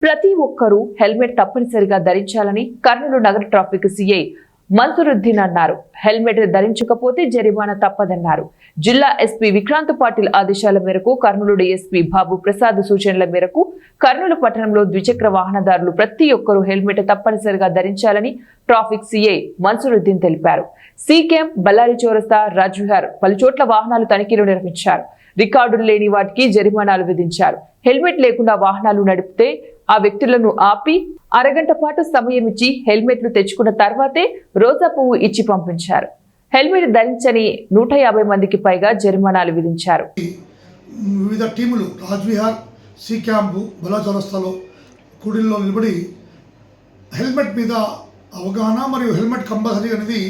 ప్రతి ఒక్కరూ హెల్మెట్ తప్పనిసరిగా ధరించాలని కర్నూలు నగర ట్రాఫిక్ సిఐ మన్సూరుద్దీన్ అన్నారు. హెల్మెట్ ధరించకపోతే జరిమానా తప్పదన్నారు. జిల్లా ఎస్పీ విక్రాంత్ పాటిల్ ఆదేశాల మేరకు కర్నూలు డీఎస్పీ బాబు ప్రసాద్ సూచనల మేరకు కర్నూలు పట్టణంలో ద్విచక్ర వాహనదారులు ప్రతి ఒక్కరూ హెల్మెట్ తప్పనిసరిగా ధరించాలని ట్రాఫిక్ సిఐ మన్సూరుద్దీన్ తెలిపారు. సి క్యాంప్, బల్లారి చౌరస్తా, రాజ్విహార్ పలుచోట్ల వాహనాలు తనిఖీలు నిర్వహించారు. రికార్డులు లేని వాటికి జరిమానాలు విధించారు. హెల్మెట్ లేకుండా వాహనాలు నడిపితే ఆ వ్యక్తులను ఆపి అరగంట పాటు సమయం ఇచ్చి హెల్మెట్లు తెచ్చుకున్న తర్వాతే రోజా పువ్వు ఇచ్చి పంపించారు. హెల్మెట్ ధరించని 150 మందికి పైగా జరిమానాలు విధించారు. వివిధ టీములు రాజ్విహార్, సి క్యాంపు, బల్లారి చౌరస్తాలో కూడీల్లో నిలబడి హెల్మెట్ మీద అవగాహన మరియు హెల్మెట్ కంపల్సరీ అనేది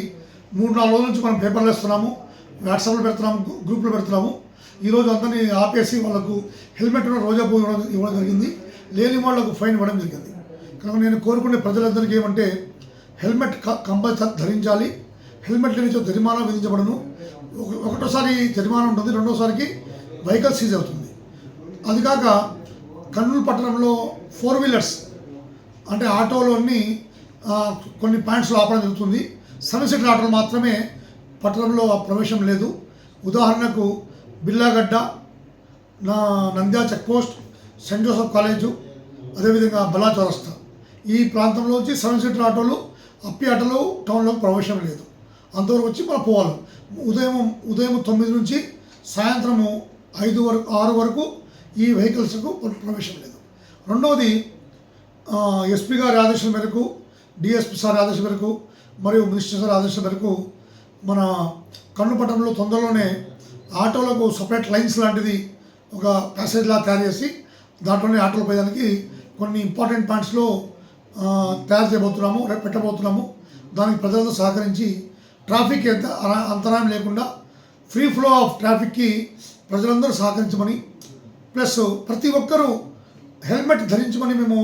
3-4 రోజుల నుంచి మనం పేపర్లు వేస్తున్నాము, వాట్సాప్లో పెడుతున్నాము, గ్రూప్లో పెడుతున్నాము. ఈరోజు అందరినీ ఆపేసి వాళ్ళకు హెల్మెట్ రోజా పువ్వు ఇవ్వడం జరిగింది. లేని వాళ్లకు ఫైన్ ఇవ్వడం జరిగింది. కనుక నేను కోరుకునే ప్రజలందరికీ ఏమంటే హెల్మెట్ కంపల్సరీ ధరించాలి. హెల్మెట్ లేని జరిమానా విధించబడను. ఒకటోసారి జరిమానా ఉంటుంది, రెండోసారికి వెహికల్ సీజ్ అవుతుంది. అది కాక కర్నూలు పట్టణంలో 4 వీలర్స్ అంటే ఆటోలోని కొన్ని పాయింట్స్లో ఆపడం జరుగుతుంది. సన్సెట్ ఆటోలు మాత్రమే పట్టణంలో ప్రవేశం లేదు. ఉదాహరణకు Billagadda, Nandyal checkpost, Saint Joseph college, అదేవిధంగా బల్లారి చౌరస్తా ఈ ప్రాంతంలోంచి 7 సీటర్ ఆటోలు, అప్పి ఆటోలు టౌన్లోకి ప్రవేశం లేదు. అంతవరకు వచ్చి మనం పోవాలి. ఉదయం 9 నుంచి సాయంత్రము 6 వరకు ఈ వెహికల్స్కు ప్రవేశం లేదు. రెండవది ఎస్పీ గారి ఆదేశం మేరకు, డిఎస్పీ సార్ ఆదేశం మేరకు మరియు మినిస్టర్ సార్ ఆదేశం మేరకు మన కర్నూలు పట్టణంలో తొందరలోనే ఆటోలకు సపరేట్ లైన్స్ లాంటిది ఒక ప్యాసేజ్లా తయారు చేసి దాంట్లోనే ఆటోలు పోయేదానికి కొన్ని ఇంపార్టెంట్ పాయింట్స్లో తయారు చేయబోతున్నాము, పెట్టబోతున్నాము. దానికి ప్రజలతో సహకరించి ట్రాఫిక్ అంతరాయం లేకుండా ఫ్రీ ఫ్లో ఆఫ్ ట్రాఫిక్కి ప్రజలందరూ సహకరించమని, ప్లస్ ప్రతి ఒక్కరూ హెల్మెట్ ధరించమని మేము